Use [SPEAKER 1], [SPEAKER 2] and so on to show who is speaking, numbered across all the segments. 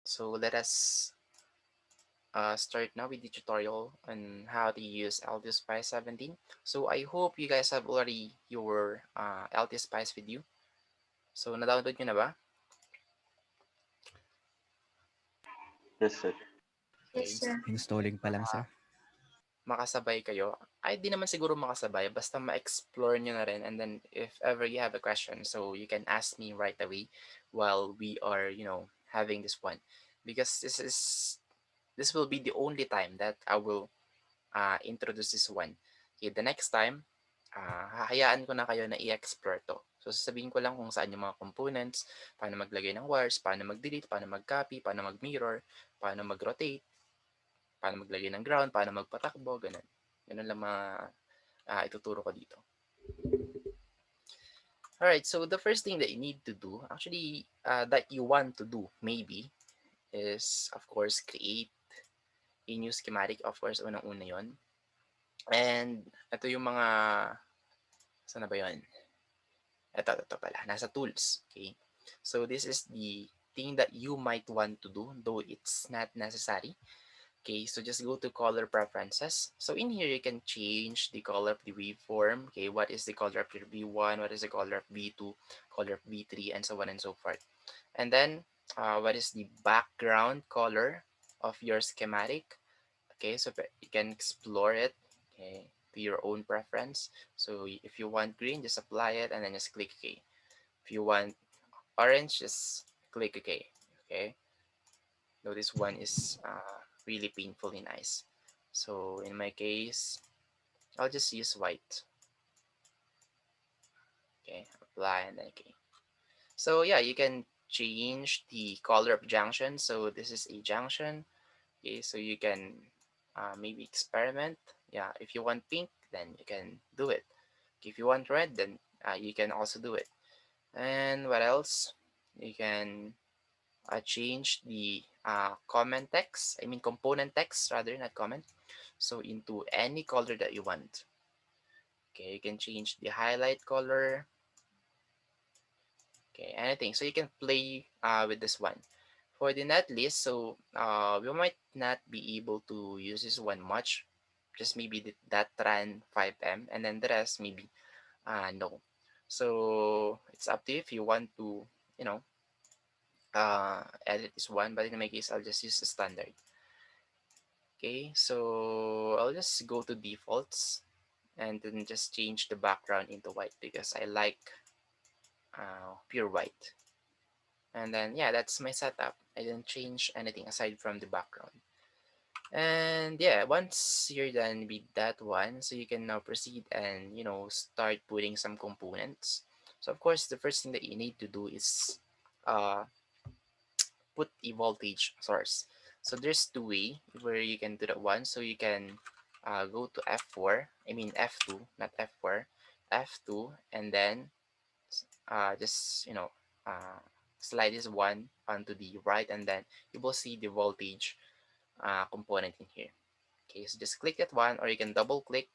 [SPEAKER 1] So let us start now with the tutorial on how to use LTSpice 17. So I hope you guys have already your LTSpice with you. So na-download nyo na ba?
[SPEAKER 2] Yes, sir.
[SPEAKER 1] Okay.
[SPEAKER 3] Yes, sir.
[SPEAKER 4] Installing pa lang, sir.
[SPEAKER 1] Makasabay kayo. Ay, di naman siguro makasabay. Basta ma-explore nyo na rin. And then if ever you have a question, so you can ask me right away while we are, having this one. Because this will be the only time that I will introduce this one. Okay, the next time, hahayaan ko na kayo na i-explore to. So, sasabihin ko lang kung saan yung mga components, paano maglagay ng wires, paano mag-delete, paano mag-copy, paano mag-mirror, paano mag-rotate, paano maglagay ng ground, paano magpatakbo, ganun. Ganun lang mga ituturo ko dito. Alright, so the first thing that you need to do, actually, that you want to do, maybe, is, of course, create a new schematic. Of course, unang-una yon. And ito yung mga, saan na ba yun? Ito pala, nasa tools. Okay, so this is the thing that you might want to do, though it's not necessary. Okay, so just go to color preferences. So in here, you can change the color of the waveform. Okay, what is the color of your V1? What is the color of V2? Color of V3, and so on and so forth. And then, what is the background color of your schematic? Okay, so you can explore it. Okay, to your own preference. So if you want green, just apply it and then just click OK. If you want orange, just click OK. Okay. Though this one is really painfully nice. So in my case, I'll just use white. Okay, apply and then OK. So yeah, you can change the color of junction. So this is a junction. Okay, so you can maybe experiment. Yeah, if you want pink, then you can do it. If you want red, then you can also do it. And what else? You can change the comment text, I mean component text rather, not comment. So into any color that you want. Okay, you can change the highlight color. Okay, anything. So you can play with this one. For the net list, so we might not be able to use this one much. Just maybe that run 5M, and then the rest maybe no. So it's up to you if you want to, you know, edit this one, but in my case, I'll just use the standard. Okay, so I'll just go to defaults and then just change the background into white because I like pure white. And then, yeah, that's my setup. I didn't change anything aside from the background. And yeah, once you're done with that one, so you can now proceed and, start putting some components. So of course, the first thing that you need to do is uh, put a voltage source. So there's two ways where you can do that one. So you can go to F4, I mean F2, not F4, F2, and then just, slide this one onto the right, and then you will see the voltage component in here. Okay, so just click that one, or you can double click,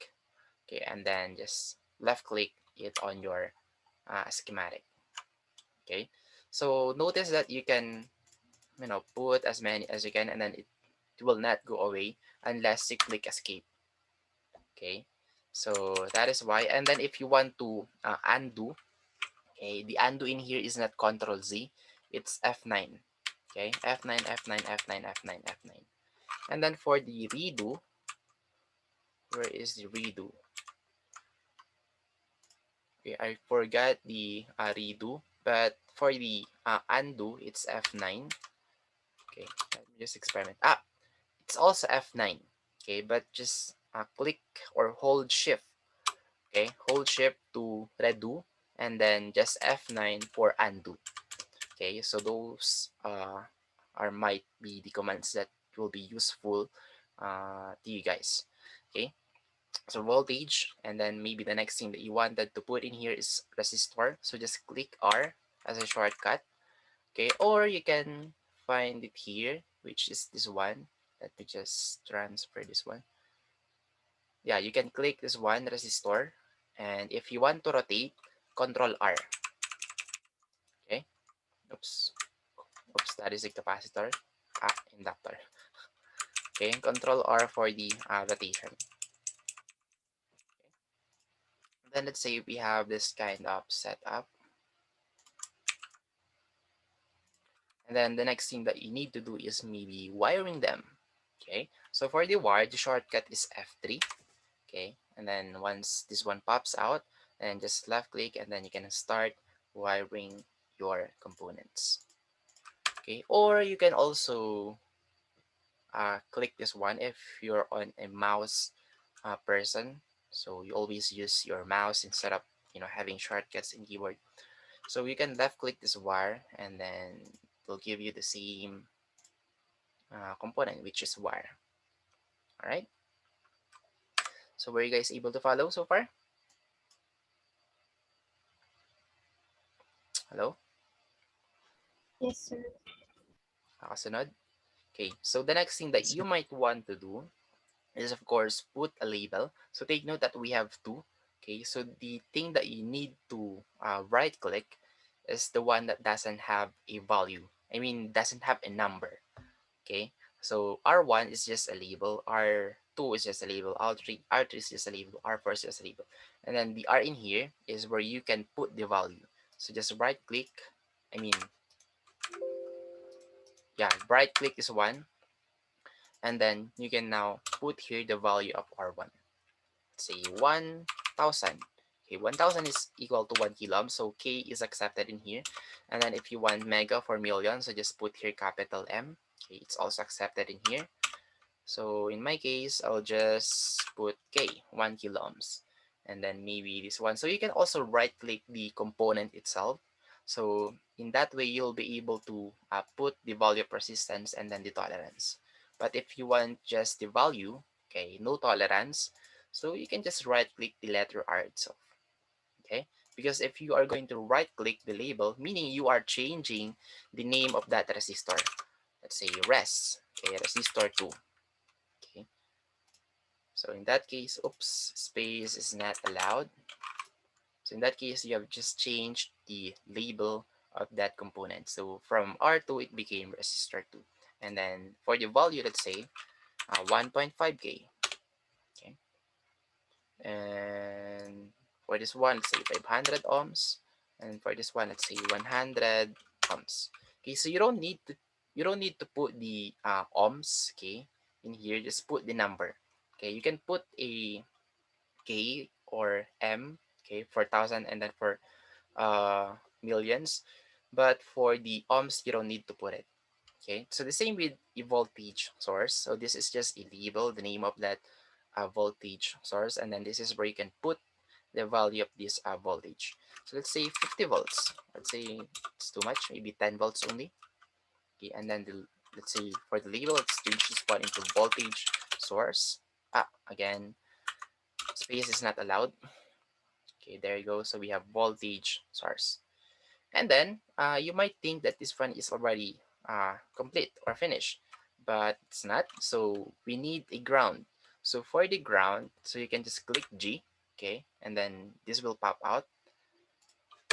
[SPEAKER 1] okay, and then just left click it on your schematic. Okay, so notice that you can, put as many as you can, and then it will not go away unless you click escape. Okay, so that is why. And then if you want to undo, okay, the undo in here is not Control Z, it's F9. Okay, F9, F9, F9, F9, F9. And then for the redo, where is the redo? Okay, I forgot the redo, but for the undo, it's F9. Okay, let me just experiment. It's also F9. Okay, but just click or hold shift. Okay, hold shift to redo, and then just F9 for undo. Okay, so those might be the commands that will be useful to you guys. Okay, so voltage, and then maybe the next thing that you wanted to put in here is resistor. So just click R as a shortcut. Okay, or you can find it here, which is this one. Let me just transfer this one. Yeah, you can click this one, resistor, and if you want to rotate, Control R. Okay, oops, that is a capacitor. inductor. Okay, Control R for the rotation. Then let's say we have this kind of setup. And then the next thing that you need to do is maybe wiring them. Okay, so for the wire, the shortcut is F3. Okay, and then once this one pops out, and just left click, and then you can start wiring your components. Okay, or you can also click this one if you're on a mouse person. So you always use your mouse instead of having shortcuts in keyboard. So you can left click this wire, and then it will give you the same component, which is wire. All right. So were you guys able to follow so far? Hello?
[SPEAKER 3] Yes, sir.
[SPEAKER 1] Nakasunod? Okay. So the next thing that
[SPEAKER 2] Yes,
[SPEAKER 1] you
[SPEAKER 2] sir.
[SPEAKER 1] might want to do is, of course, put a label. So take note that we have two. Okay. So the thing that you need to right click is the one that doesn't have a value. I mean, doesn't have a number. Okay. So R1 is just a label, R2 is just a label, R3 is just a label, R4 is just a label. And then the R in here is where you can put the value. So just right click, I mean, yeah, right click is one, and then you can now put here the value of R1. Let's say 1000. Okay, 1000 is equal to 1 kilo ohm, so K is accepted in here. And then if you want mega for million, so just put here capital M. Okay, it's also accepted in here. So in my case, I'll just put K, 1 kilo ohms. And then maybe this one. So you can also right click the component itself. So in that way, you'll be able to put the value of resistance and then the tolerance. But if you want just the value, okay, no tolerance, so you can just right click the letter R itself. Okay, because if you are going to right click the label, meaning you are changing the name of that resistor. Let's say res, okay, resistor 2. Okay, so in that case, oops, space is not allowed. So in that case, you have just changed the label of that component. So from R2, it became resistor 2. And then for the value, let's say 1.5K. Okay. And for this one, let's say 500 ohms. And for this one, let's say 100 ohms. Okay, so you don't need to put the ohms, okay, in here. Just put the number. Okay, you can put a K or M, okay, for thousand, and then for millions. But for the ohms, you don't need to put it. Okay, so the same with a voltage source. So this is just a label, the name of that voltage source, and then this is where you can put the value of this voltage. So let's say 50 volts. Let's say it's too much, maybe 10 volts only. Okay, and then let's say for the label, let's change this one into voltage source. Again, space is not allowed. Okay, there you go. So we have voltage source. And then you might think that this one is already complete or finished, but it's not. So we need a ground. So for the ground, so you can just click G, okay, and then this will pop out.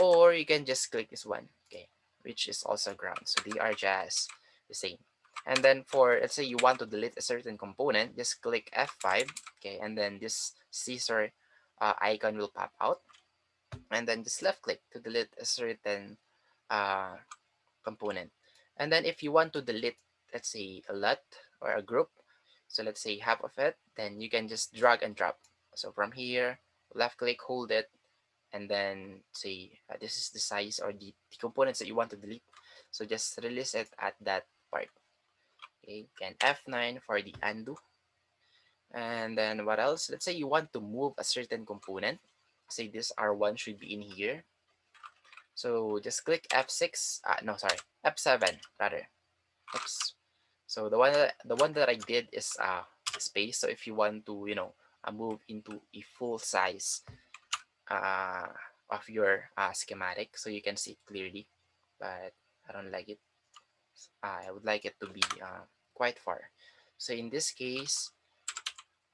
[SPEAKER 1] Or you can just click this one, okay, which is also ground. So they are just the same. And then for, let's say you want to delete a certain component, just click F5, okay, and then this scissor icon will pop out. And then just left click to delete a certain uh, component. And then if you want to delete, let's say a lot or a group, so let's say half of it, then you can just drag and drop. So from here, left click, hold it, and then say this is the size or the components that you want to delete. So just release it at that part. Okay, and F9 for the undo. And then what else? Let's say you want to move a certain component. Say this R1 should be in here. So just click F6. No, sorry, F7 rather. Oops. So the one that I did is space. So if you want to move into a full size uh, of your schematic, so you can see it clearly, but I don't like it. I would like it to be quite far. So in this case,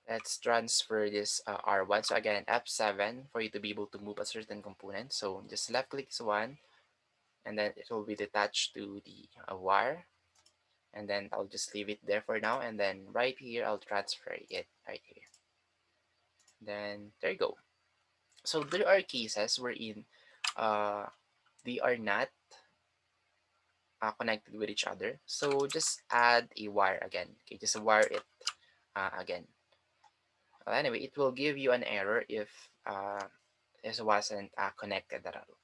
[SPEAKER 1] let's transfer this R1. So again, F7 for you to be able to move a certain component. So just left click this one, and then it will be detached to the wire. and then I'll just leave it there for now, and then right here I'll transfer it right here. Then there you go. So there are cases wherein uh, they are not connected with each other. So just add a wire again. Okay, just wire it again. Well, anyway, it will give you an error if this wasn't connected at all.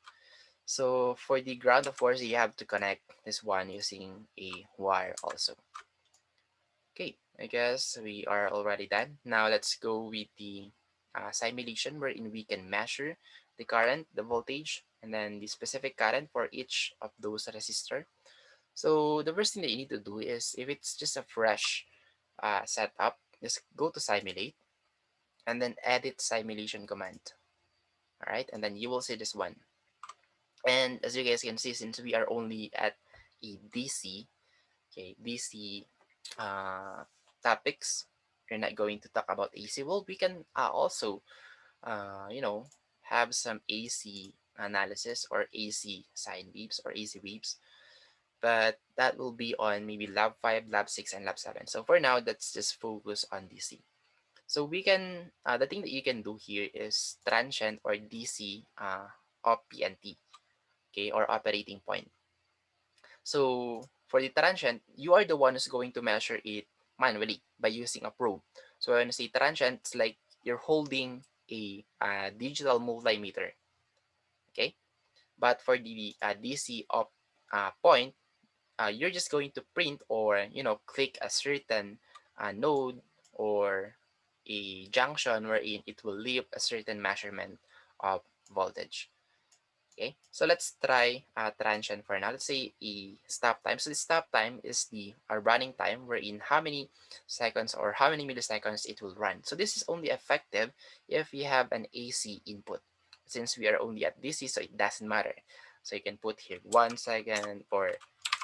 [SPEAKER 1] So for the ground, of course, you have to connect this one using a wire also. Okay, I guess we are already done. Now let's go with the simulation wherein we can measure the current, the voltage, and then the specific current for each of those resistor. So the first thing that you need to do is, if it's just a fresh setup, just go to simulate and then edit simulation command. All right, and then you will see this one. And as you guys can see, since we are only at a DC, okay, DC topics, we're not going to talk about AC. Well, we can also, you know, have some AC analysis or AC sine waves or AC waves, but that will be on maybe lab 5, lab 6, and lab 7. So for now, let's just focus on DC. So we can, the thing that you can do here is transient or DC of PNT, okay, or operating point. So for the transient, you are the one who's going to measure it manually by using a probe. So when I say transient, it's like you're holding a digital multimeter, okay? But for the DC of point, you're just going to print or click a certain node or a junction wherein it will leave a certain measurement of voltage. Okay, so let's try transient for now. Let's say a stop time. So the stop time is the running time wherein how many seconds or how many milliseconds it will run. So this is only effective if you have an AC input. Since we are only at DC, so it doesn't matter. So you can put here 1 second or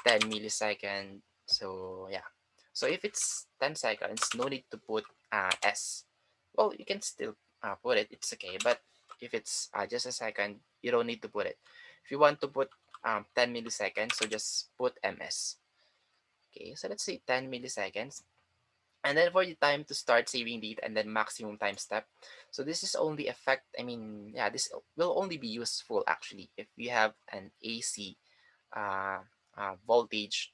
[SPEAKER 1] 10 millisecond. So yeah. So if it's 10 seconds, no need to put S. Well, you can still put it. It's okay. But if it's just a second, you don't need to put it. If you want to put 10 milliseconds, so just put MS. Okay, so let's say 10 milliseconds. And then for the time to start saving data and then maximum time step. So this is only yeah, this will only be useful actually if you have an AC uh, voltage.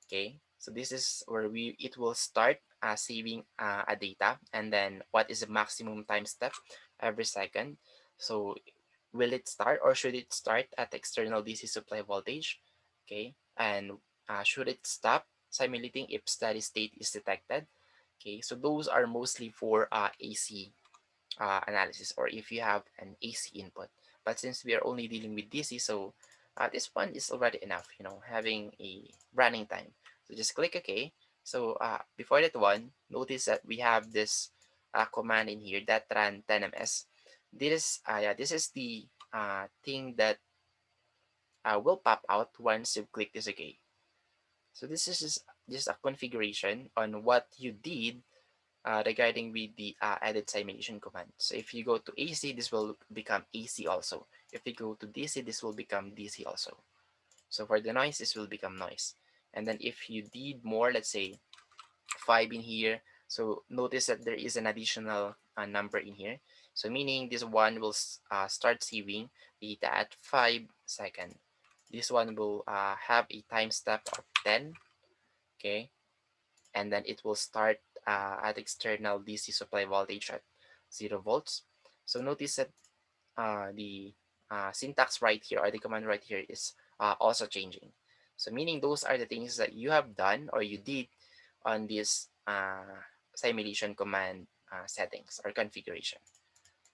[SPEAKER 1] Okay, so this is where it will start saving a data, and then what is the maximum time step every second. So will it start or should it start at external DC supply voltage? Okay, and should it stop simulating if steady state is detected? Okay, so those are mostly for AC analysis or if you have an AC input. But since we are only dealing with DC, so this one is already enough, having a running time. So just click OK. So before that one, notice that we have this command in here that ran 10ms. This is the thing that will pop out once you click this OK. So this is just a configuration on what you did regarding with the edit simulation command. So if you go to AC, this will become AC also. If you go to DC, this will become DC also. So for the noise, this will become noise. And then if you did more, let's say 5 in here, so notice that there is an additional number in here. So meaning this one will start saving data at 5 seconds. This one will have a time step of 10, okay? And then it will start at external DC supply voltage at 0 volts. So notice that the syntax right here or the command right here is also changing. So meaning those are the things that you have done or you did on this simulation command settings or configuration.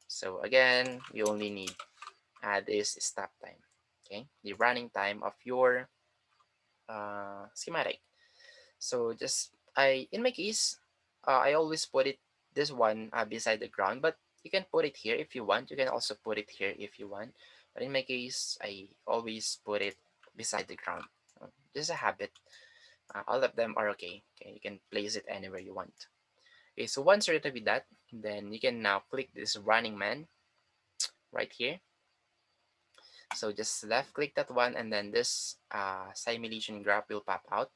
[SPEAKER 1] So again, we only need this stop time, okay? The running time of your schematic. So just in my case, I always put it this one beside the ground, but you can put it here if you want. You can also put it here if you want. But in my case, I always put it beside the ground. Just a habit. All of them are okay. Okay, you can place it anywhere you want. Okay, so once you're ready with that, then you can now click this running man right here. So just left click that one, and then this simulation graph will pop out.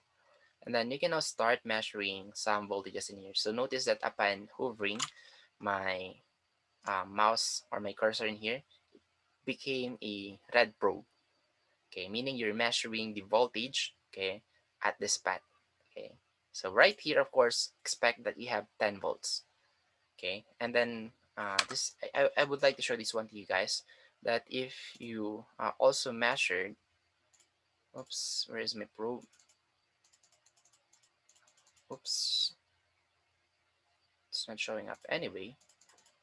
[SPEAKER 1] And then you can now start measuring some voltages in here. So notice that upon hovering my mouse or my cursor in here, became a red probe. Okay, meaning you're measuring the voltage, okay, at this path. Okay, so right here, of course, expect that you have 10 volts. Okay, and then this I would like to show this one to you guys, that if you also measured, oops, where is my probe? Oops, it's not showing up. Anyway,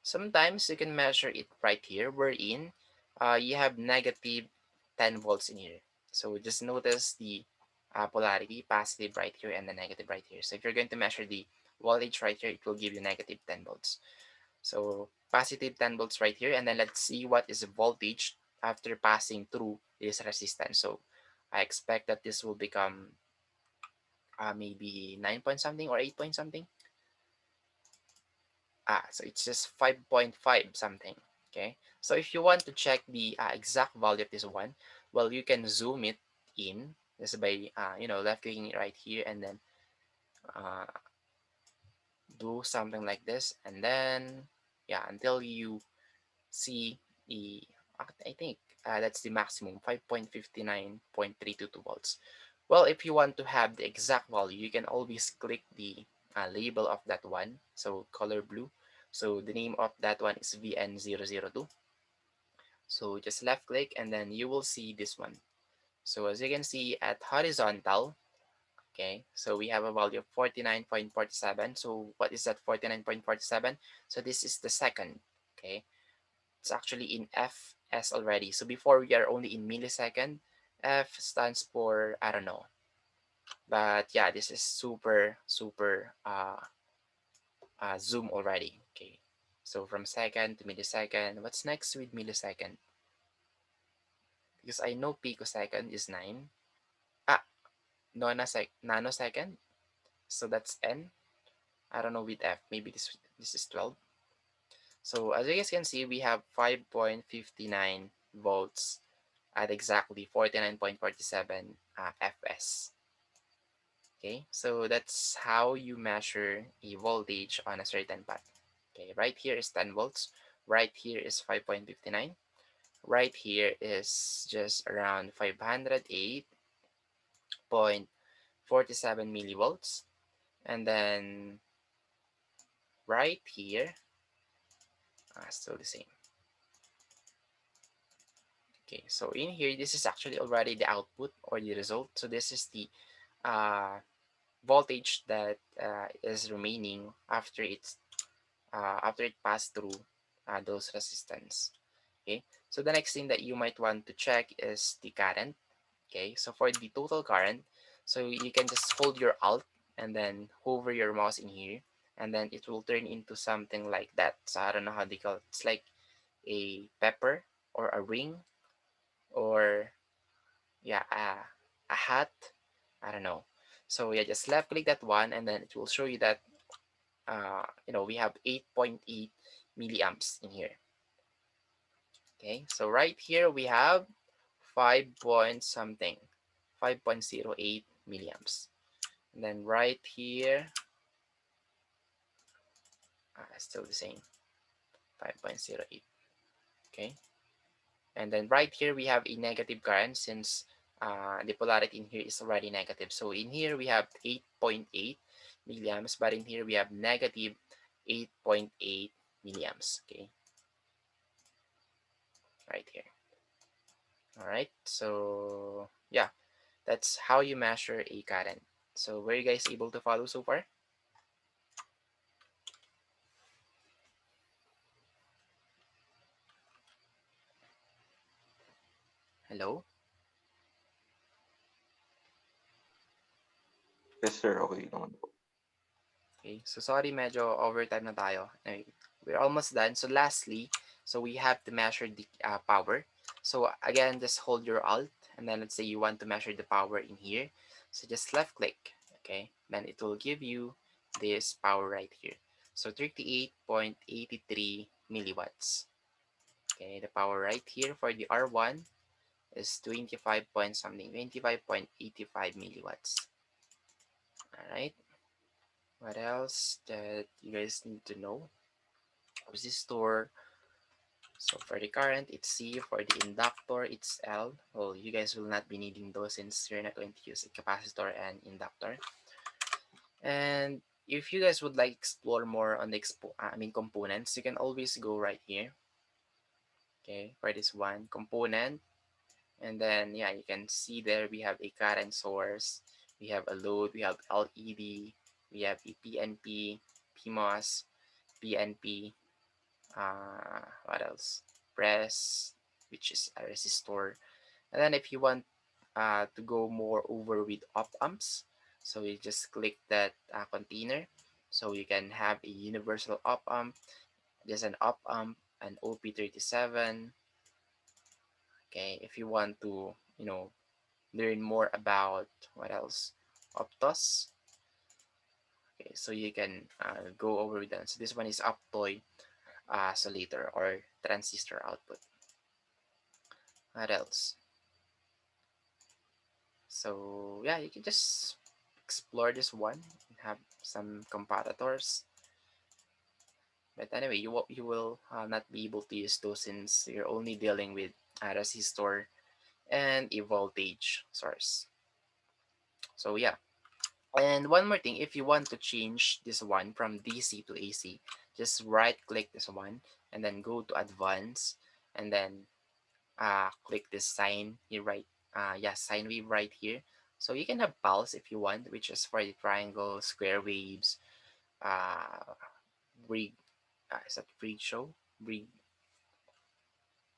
[SPEAKER 1] sometimes you can measure it right here, wherein you have negative 10 volts in here. So just notice the polarity, positive right here and the negative right here. So if you're going to measure the voltage right here, it will give you negative 10 volts. So positive 10 volts right here, and then let's see what is the voltage after passing through this resistance. So I expect that this will become maybe 9 point something or 8 point something. So it's just 5.5 something. Okay, so if you want to check the exact value of this one, well, you can zoom it in just by left clicking it right here, and then uh, do something like this, and then yeah, until you see the I think that's the maximum 5.59.322 volts. Well, if you want to have the exact value, you can always click the label of that one, so color blue. So the name of that one is VN002. So just left click and then you will see this one. So as you can see at horizontal, okay, so we have a value of 49.47. So what is that 49.47? So this is the second, okay. It's actually in FS already. So before we are only in millisecond. F stands for, I don't know. But yeah, this is super zoom already. Okay. So from second to millisecond. What's next with millisecond? Because I know picosecond is 9. Ah, nanosecond. So that's N. I don't know with F. Maybe this is 12. So as you guys can see, we have 5.59 volts at exactly 49.47 fs. Okay, so that's how you measure a voltage on a certain path. Okay, right here is 10 volts, right here is 5.59, right here is just around 508.47 millivolts, and then right here, still the same. Okay, so in here, this is actually already the output or the result. So this is the uh, voltage that is remaining after it passed through those resistance. Okay, so the next thing that you might want to check is the current. Okay, so for the total current, so you can just hold your alt and then hover your mouse in here, and then it will turn into something like that. So I don't know how they call it. It's like a pepper or a ring, or yeah, a hat. I don't know. So yeah, just left click that one, and then it will show you that we have 8.8 milliamps in here. Okay, so right here we have 5 point something, 5.08 milliamps. And then right here, still the same, 5.08. Okay, and then right here we have a negative current, since the polarity in here is already negative. So in here we have 8.8 milliamps, but in here we have negative 8.8 milliamps. Okay, right here. All right, so yeah, that's how you measure a current. So were you guys able to follow so far? Hello?
[SPEAKER 2] Yes, sir. Okay naman po.
[SPEAKER 1] Okay, so sorry, medyo overtime na tayo. Anyway, we're almost done. So lastly, so we have to measure the power. So again, just hold your alt, and then let's say you want to measure the power in here. So just left click, okay? Then it will give you this power right here. So 38.83 milliwatts. Okay, the power right here for the R1 is 25 point something, 25.85 milliwatts. All right. What else that you guys need to know? Resistor. So for the current, it's C. For the inductor, it's L. Well, you guys will not be needing those since you're not going to use a capacitor and inductor. And if you guys would like explore more on the components, you can always go right here. Okay, for this one component, and then yeah, you can see there we have a current source, we have a load, we have LED, we have a PNP, PMOS, PNP. What else? Press, which is a resistor. And then if you want to go more over with op amps, so you just click that container. So you can have a universal op amp. There's an op amp, an OP37. Okay, if you want to, learn more about what else, Optos. Okay, so you can go over with that. So this one is Optoy oscillator or transistor output. What else? So yeah, you can just explore this one and have some comparators. But anyway, you will not be able to use those since you're only dealing with a resistor and a voltage source. So yeah. And one more thing, if you want to change this one from DC to AC, just right click this one and then go to advanced and then click this sine here, right, sine wave right here. So you can have pulse if you want, which is for the triangle, square waves, uh brig, is that brig show, brig,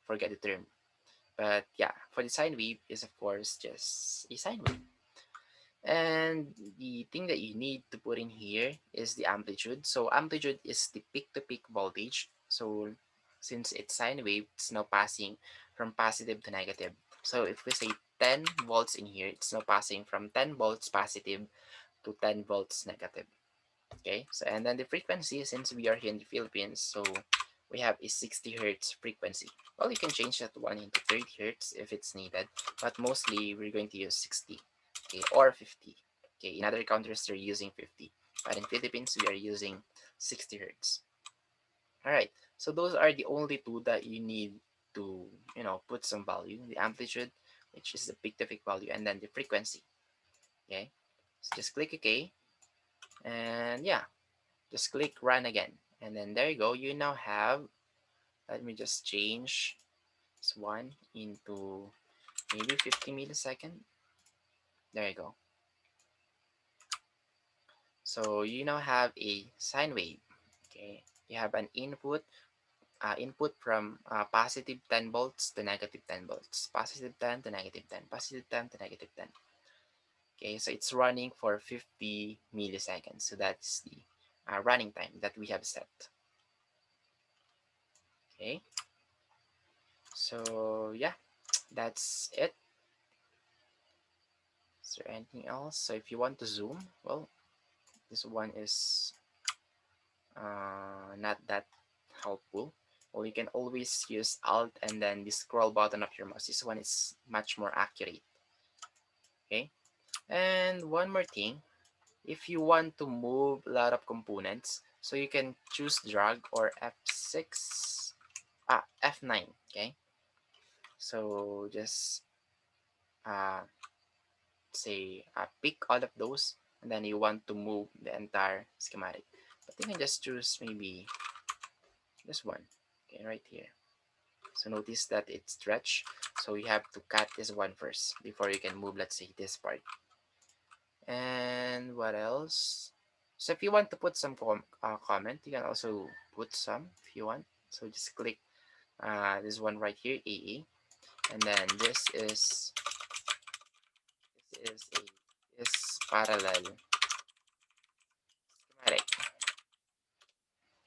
[SPEAKER 1] forget the term. But yeah, for the sine wave is of course just a sine wave. And the thing that you need to put in here is the amplitude. So amplitude is the peak to peak voltage. So since it's sine wave, it's now passing from positive to negative. So if we say 10 volts in here, it's now passing from 10 volts positive to 10 volts negative. Okay, so and then the frequency, since we are here in the Philippines, so we have a 60 hertz frequency. Well, you can change that one into 30 hertz if it's needed, but mostly we're going to use 60, okay, or 50. Okay, in other countries they're using 50, but in Philippines we are using 60 hertz. All right, so those are the only two that you need to, put some value: the amplitude, which is the peak to peak value, and then the frequency. Okay, so just click OK, and yeah, just click run again, and then there you go. You now have, let me just change this one into maybe 50 millisecond. There you go. So you now have a sine wave. Okay, you have an input from positive 10 volts to negative 10 volts, positive 10 to negative 10, positive 10 to negative 10. Okay, so it's running for 50 milliseconds. So that's the running time that we have set. Okay, so yeah, that's it. Is there anything else? So if you want to zoom, well, this one is not that helpful. Well, you can always use Alt and then the scroll button of your mouse. This one is much more accurate. Okay. And one more thing, if you want to move a lot of components, so you can choose drag or F6, F9. Okay. So just uh, say pick all of those, and then you want to move the entire schematic. But you can just choose maybe this one, okay, right here. So notice that it's stretched, so you have to cut this one first before you can move, let's say, this part. And what else? So if you want to put some comment, you can also put some if you want. So just click this one right here, AA, and then this is parallel schematic.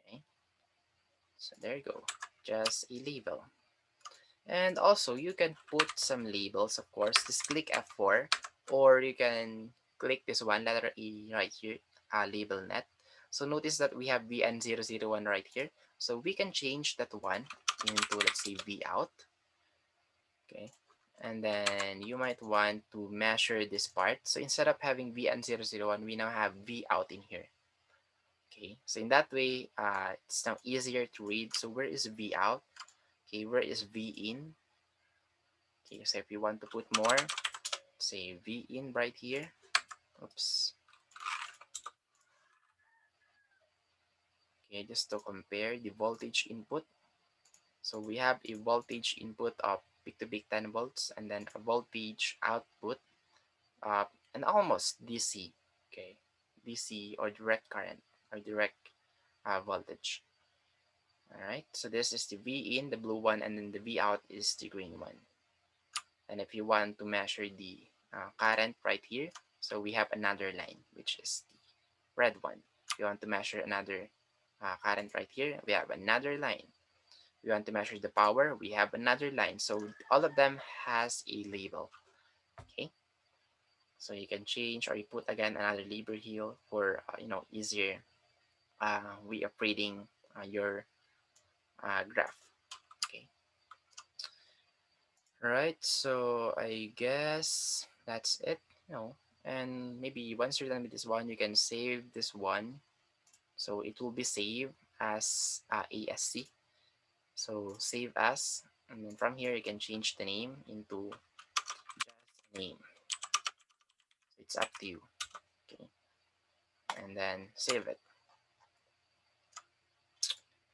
[SPEAKER 1] Okay, so there you go, just a label. And also you can put some labels, of course. Just click F4, or you can click this one, letter E right here, label net. So notice that we have VN001 right here. So we can change that one into, let's say, V out. Okay, And then you might want to measure this part. So instead of having V and 001, we now have V out in here. Okay, so in that way, it's now easier to read. So where is V out? Okay, where is V in? Okay, so if you want to put more, say V in right here. Oops. Okay, just to compare the voltage input. So we have a voltage input of peak to peak 10 volts and then a voltage output and almost DC. Okay, DC or direct current or direct voltage. All right, so this is the V in, the blue one, and then the V out is the green one. And if you want to measure the current right here, so we have another line, which is the red one. If you want to measure another current right here, we have another line. We want to measure the power, we have another line. So all of them has a label. Okay, so you can change or you put again another label here for easier way of reading your graph. Okay, all right, so I guess that's it. And maybe once you're done with this one, you can save this one, so it will be saved as ASC. So save as, and then from here you can change the name into just name. So it's up to you. Okay, and then save it.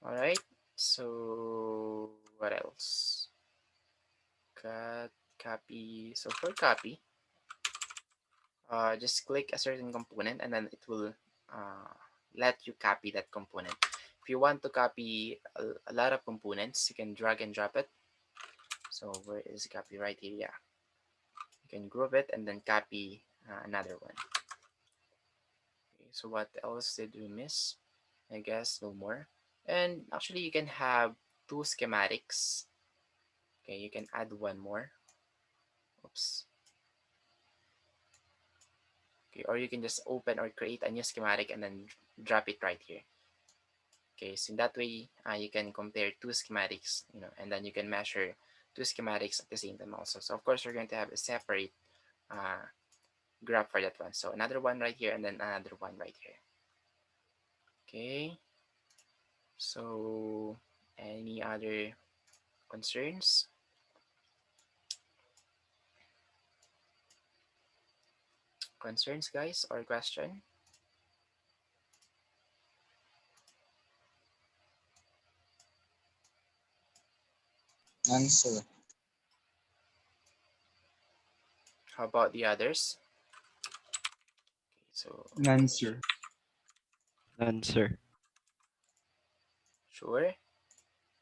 [SPEAKER 1] All right, so what else? Cut, copy. So for copy, just click a certain component and then it will uh, let you copy that component. If you want to copy a lot of components, you can drag and drop it. So where is copy? Right here? Yeah, you can group it and then copy another one. Okay, so what else did we miss? I guess no more. And actually you can have two schematics. Okay, you can add one more. Oops. Okay, or you can just open or create a new schematic and then drop it right here. Okay, so in that way you can compare two schematics, and then you can measure two schematics at the same time also. So of course we're going to have a separate uh, graph for that one. So another one right here and then another one right here. Okay, so any other concerns? Concerns, guys, or question?
[SPEAKER 4] None, sir.
[SPEAKER 1] How about the others? Okay, so
[SPEAKER 5] None, sir.
[SPEAKER 6] None, sir.
[SPEAKER 1] sure.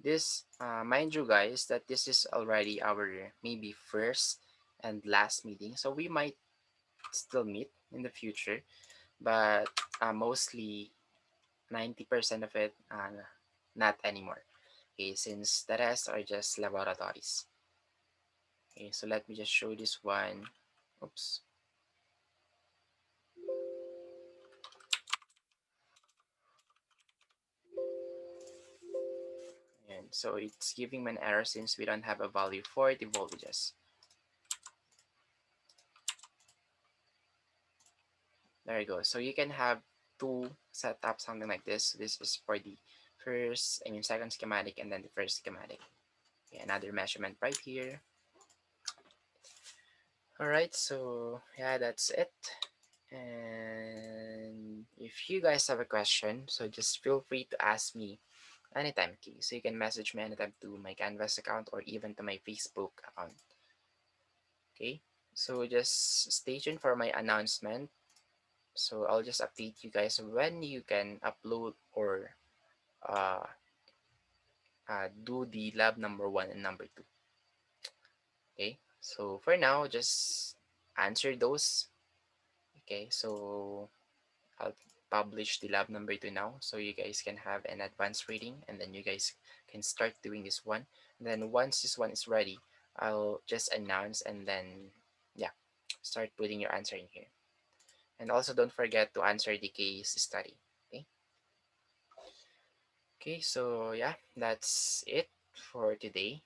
[SPEAKER 1] This, mind you guys, that this is already our maybe first and last meeting. So we might still meet in the future, but mostly 90% of it, not anymore. Okay, since the rest are just laboratories. Okay, so let me just show this one. Oops. And so it's giving me an error since we don't have a value for the voltages. There you go. So you can have two set up something like this. This is for the second schematic and then the first schematic. Okay, another measurement right here. All right, so yeah, that's it. And if you guys have a question, so just feel free to ask me anytime, okay? So you can message me anytime to my Canvas account or even to my Facebook account. Okay, so just stay tuned for my announcement. So I'll just update you guys when you can upload or uh, do the lab number 1 and number 2. Okay, so for now, just answer those. Okay, so I'll publish the lab number 2 now so you guys can have an advanced reading and then you guys can start doing this one. And then once this one is ready, I'll just announce and then, yeah, start putting your answer in here. And also don't forget to answer the case study. Okay. Okay, so yeah, that's it for today.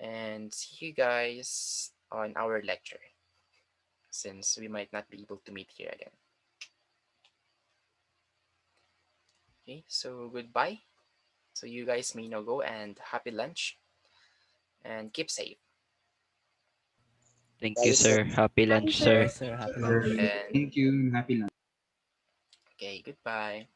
[SPEAKER 1] and see you guys on our lecture, since we might not be able to meet here again. Okay, so goodbye. So you guys may now go, and happy lunch and keep safe.
[SPEAKER 6] Thank you,
[SPEAKER 4] Bye, sir.
[SPEAKER 6] sir. Happy
[SPEAKER 3] Bye,
[SPEAKER 6] lunch,
[SPEAKER 3] sir.
[SPEAKER 6] sir.
[SPEAKER 5] Bye, sir.
[SPEAKER 3] Thank
[SPEAKER 5] Happy
[SPEAKER 3] you.
[SPEAKER 5] lunch.
[SPEAKER 1] And
[SPEAKER 7] Thank you. Happy lunch.
[SPEAKER 1] okay, goodbye.